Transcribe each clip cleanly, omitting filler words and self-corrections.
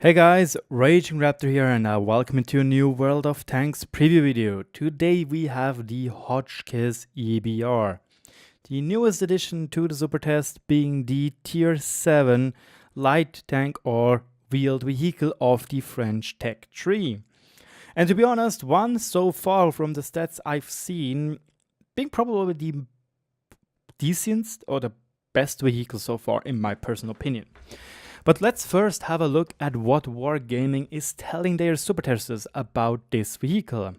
Hey guys, RagingRaptor here and welcome to a new World of Tanks preview video. Today we have the Hotchkiss EBR, the newest addition to the Supertest being the Tier 7 light tank or wheeled vehicle of the French tech tree. And to be honest, one so far from the stats I've seen being probably the decentest or the best vehicle so far in my personal opinion. But let's first have a look at what Wargaming is telling their Supertesters about this vehicle.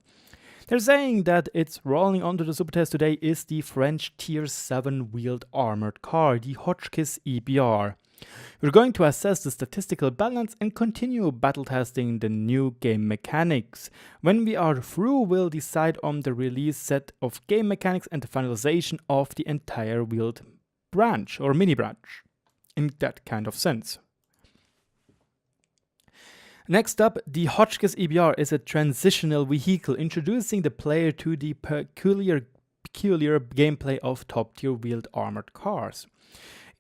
They're saying that it's rolling onto the Supertest today is the French Tier 7 wheeled armored car, the Hotchkiss EBR. We're going to assess the statistical balance and continue battle testing the new game mechanics. When we are through, we'll decide on the release set of game mechanics and the finalization of the entire wheeled branch or mini branch, in that kind of sense. Next up, the Hotchkiss EBR is a transitional vehicle introducing the player to the peculiar gameplay of top-tier wheeled armored cars.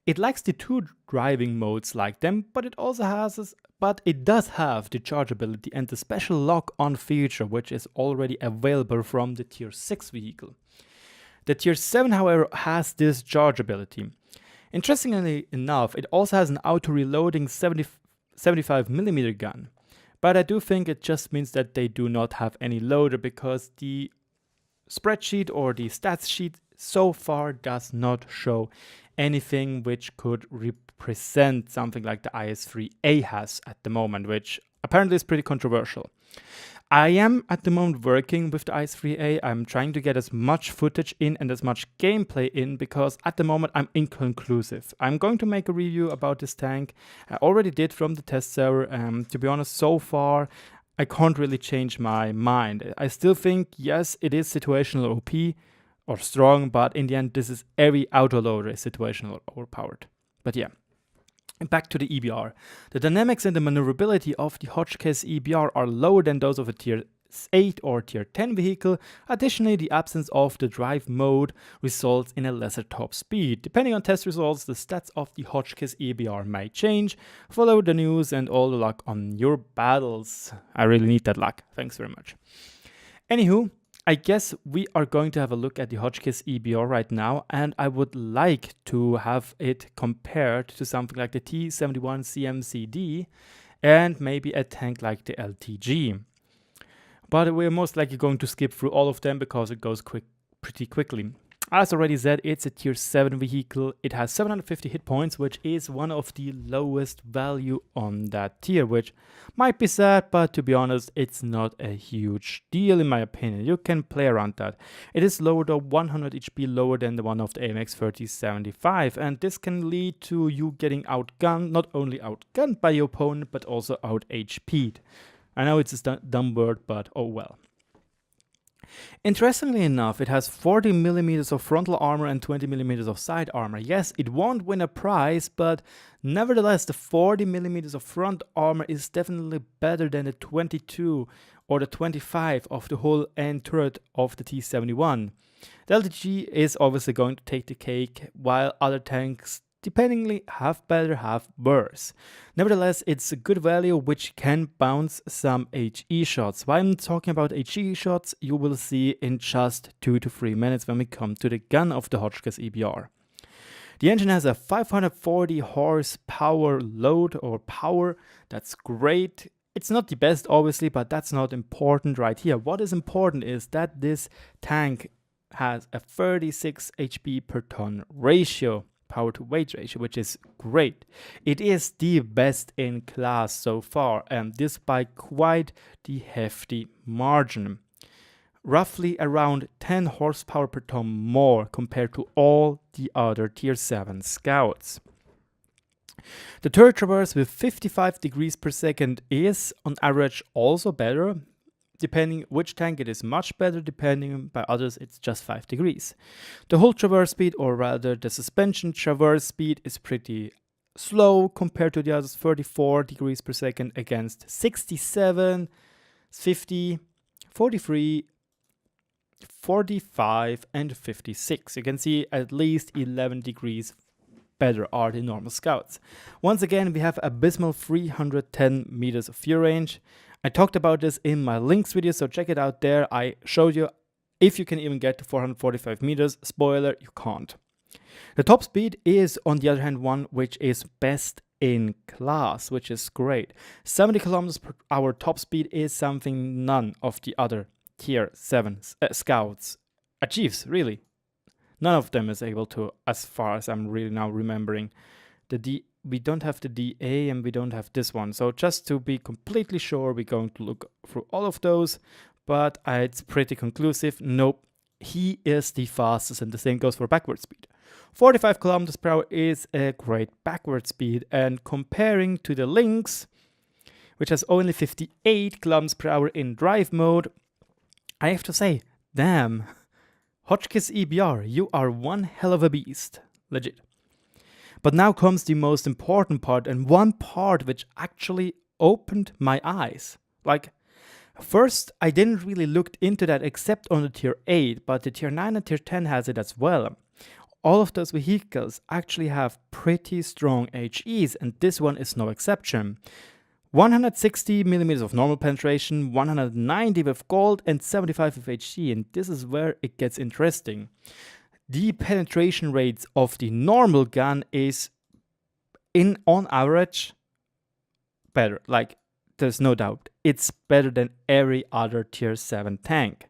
It lacks the two driving modes like them, but it does have the chargeability and the special lock-on feature which is already available from the Tier 6 vehicle. The Tier 7, however, has this chargeability. Interestingly enough, it also has an auto-reloading 75mm gun. But I do think it just means that they do not have any loader because the spreadsheet or the stats sheet so far does not show anything which could represent something like the IS-3A has at the moment, which apparently is pretty controversial. I am at the moment working with the IS-3A. I'm trying to get as much footage in and as much gameplay in because at the moment I'm inconclusive. I'm going to make a review about this tank. I already did from the test server. To be honest, so far I can't really change my mind. I still think, yes, it is situational OP or strong, but in the end this is every autoloader is situational overpowered. But yeah. Back to the EBR. The dynamics and the maneuverability of the Hotchkiss EBR are lower than those of a Tier 8 or Tier 10 vehicle. Additionally, the absence of the drive mode results in a lesser top speed. Depending on test results, the stats of the Hotchkiss EBR may change. Follow the news and all the luck on your battles. I really need that luck. Thanks very much. Anywho, I guess we are going to have a look at the Hotchkiss EBR right now, and I would like to have it compared to something like the T71 CMCD and maybe a tank like the LTG. But we're most likely going to skip through all of them because it goes pretty quickly. As already said, it's a Tier 7 vehicle. It has 750 hit points, which is one of the lowest value on that tier, which might be sad, but to be honest, it's not a huge deal in my opinion. You can play around that. It is lower though, 100 HP lower than the one of the AMX 3075, and this can lead to you getting outgunned, not only outgunned by your opponent, but also out HP'd. I know it's a dumb word, but oh well. Interestingly enough, it has 40mm of frontal armor and 20mm of side armor. Yes, it won't win a prize, but nevertheless, the 40mm of front armor is definitely better than the 22 or the 25 of the whole end turret of the T71. The LTG is obviously going to take the cake, while other tanks dependingly have better, have worse. Nevertheless, it's a good value which can bounce some HE shots. While I'm talking about HE shots, you will see in just 2 to 3 minutes when we come to the gun of the Hotchkiss EBR. The engine has a 540 horsepower load or power. That's great. It's not the best obviously, but that's not important right here. What is important is that this tank has a 36 HP per ton ratio. Power to weight ratio, which is great. It is the best in class so far, and this by quite the hefty margin. Roughly around 10 horsepower per ton more compared to all the other Tier 7 scouts. The turret traverse with 55 degrees per second is on average also better. Depending which tank, it is much better. Depending by others, it's just 5 degrees. The whole traverse speed, or rather the suspension traverse speed, is pretty slow compared to the others. 34 degrees per second against 67, 50, 43, 45 and 56. You can see at least 11 degrees better are the normal scouts. Once again, we have abysmal 310 meters of view range. I talked about this in my links video, so check it out there. I showed you if you can even get to 445 meters. Spoiler, you can't. The top speed is, on the other hand, one which is best in class, which is great. 70 kilometers per hour top speed is something none of the other tier 7 scouts achieves, really. None of them is able to, as far as I'm really now remembering. We don't have the DA and we don't have this one. So just to be completely sure, we're going to look through all of those, but it's pretty conclusive. Nope, he is the fastest, and the same goes for backward speed. 45 kilometers per hour is a great backward speed, and comparing to the Lynx, which has only 58 kilometers per hour in drive mode, I have to say, damn, Hotchkiss EBR, you are one hell of a beast, legit. But now comes the most important part, and one part which actually opened my eyes. Like, first, I didn't really look into that except on the tier 8, but the tier 9 and tier 10 has it as well. All of those vehicles actually have pretty strong HEs, and this one is no exception. 160 millimeters of normal penetration, 190 with gold, and 75 with HE, and this is where it gets interesting. The penetration rates of the normal gun is, on average, better. Like, there's no doubt. It's better than every other tier 7 tank.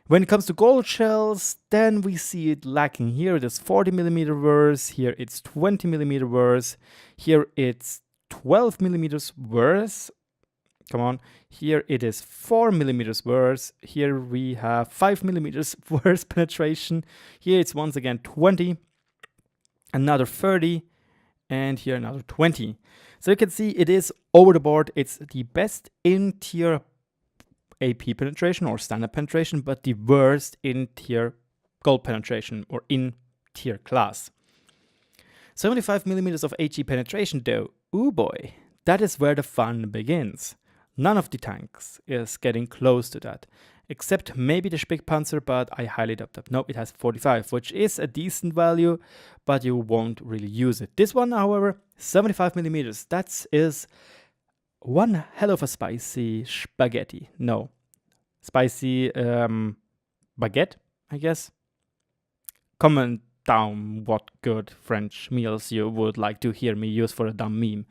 When it comes to gold shells, then we see it lacking. Here it is 40 millimeter worse, here it's 20 millimeter worse, here it's 12 millimeters worse. Come on, here it is 4 millimeters worse, here we have 5 millimeters worse penetration, here it's once again 20, another 30, and here another 20. So you can see it is over the board. It's the best in tier AP penetration or standard penetration, but the worst in tier gold penetration or in tier class. 75 millimeters of HE penetration though, ooh boy, that is where the fun begins. None of the tanks is getting close to that, except maybe the Spickpanzer, but I highly doubt that. No, it has 45, which is a decent value, but you won't really use it. This one, however, 75 millimeters, that is one hell of a spicy spaghetti. No, spicy baguette, I guess. Comment down what good French meals you would like to hear me use for a dumb meme.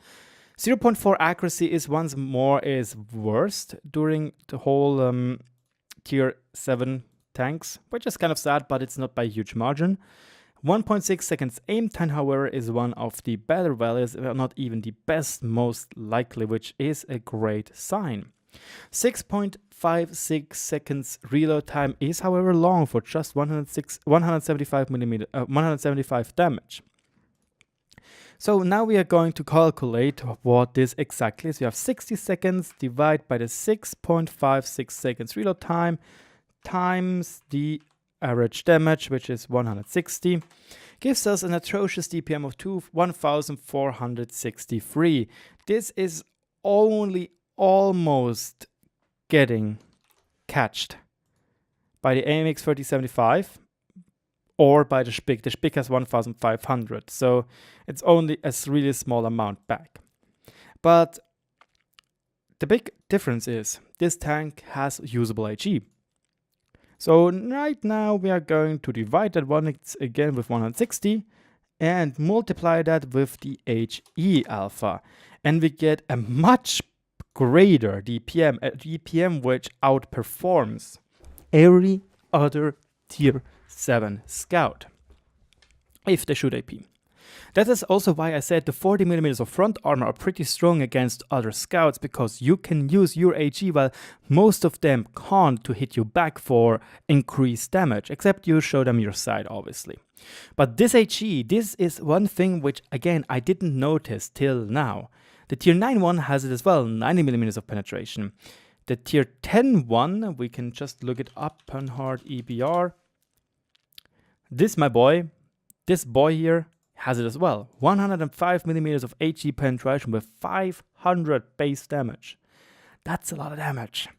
0.4 accuracy is once more is worst during the whole tier 7 tanks, which is kind of sad, but it's not by a huge margin. 1.6 seconds aim time, however, is one of the better values, not even the best, most likely, which is a great sign. 6.56 seconds reload time is, however, long for just 175 damage. So now we are going to calculate what this exactly is. We have 60 seconds divided by the 6.56 seconds reload time times the average damage, which is 160, gives us an atrocious DPM of 1463. This is only almost getting catched by the AMX 3075 or by the Spick. The Spick has 1500, so it's only a really small amount back. But the big difference is this tank has usable HE. So right now we are going to divide that one again with 160 and multiply that with the HE alpha, and we get a much greater DPM, a DPM which outperforms every other tier 7 scout if they shoot AP. That is also why I said the 40 millimeters of front armor are pretty strong against other scouts, because you can use your HE while most of them can't to hit you back for increased damage, except you show them your side, obviously. But this HE, this is one thing which, again, I didn't notice till now. The tier 9 one has it as well, 90 millimeters of penetration. The tier 10 one, we can just look it up, Panhard EBR. This boy here, has it as well. 105 millimeters of HE penetration with 500 base damage. That's a lot of damage.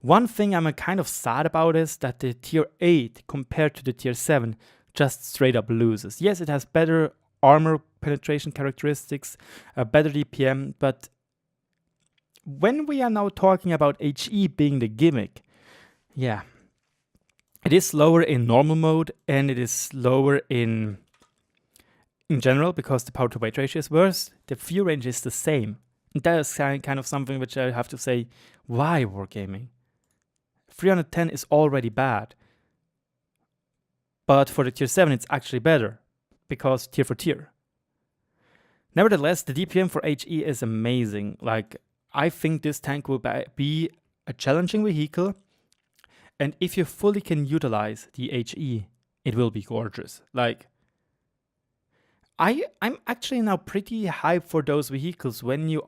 One thing I'm kind of sad about is that the tier 8 compared to the tier 7 just straight up loses. Yes, it has better armor penetration characteristics, a better DPM, but when we are now talking about HE being the gimmick, yeah, it is slower in normal mode and it is slower in general because the power to weight ratio is worse. The fuel range is the same. And that is kind of something which I have to say, why Wargaming? 310 is already bad. But for the tier 7 it's actually better because tier for tier. Nevertheless, the DPM for HE is amazing. Like, I think this tank will be a challenging vehicle, and if you fully can utilize the HE, it will be gorgeous. Like, I'm actually now pretty hyped for those vehicles when you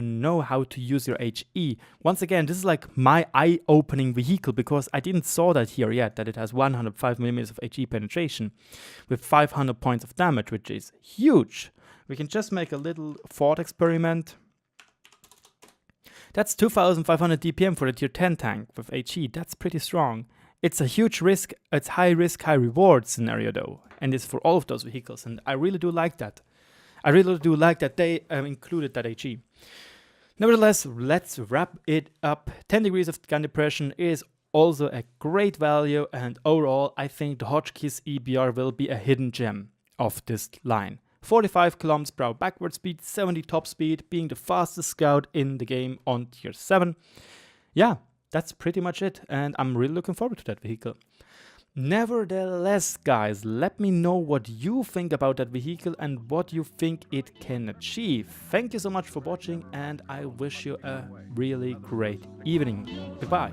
know how to use your HE. Once again, this is like my eye-opening vehicle because I didn't saw that here yet, that it has 105 mm of HE penetration with 500 points of damage, which is huge. We can just make a little thought experiment. That's 2500 DPM for the tier 10 tank with HE. That's pretty strong. It's a huge risk, it's high risk, high reward scenario though. And it's for all of those vehicles. And I really do like that. I really do like that they included that HE. Nevertheless, let's wrap it up. 10 degrees of gun depression is also a great value. And overall, I think the Hotchkiss EBR will be a hidden gem of this line. 45 km per hour backward speed, 70 top speed, being the fastest scout in the game on tier 7. Yeah, that's pretty much it, and I'm really looking forward to that vehicle. Nevertheless, guys, let me know what you think about that vehicle and what you think it can achieve. Thank you so much for watching, and I wish you a really great evening. Goodbye.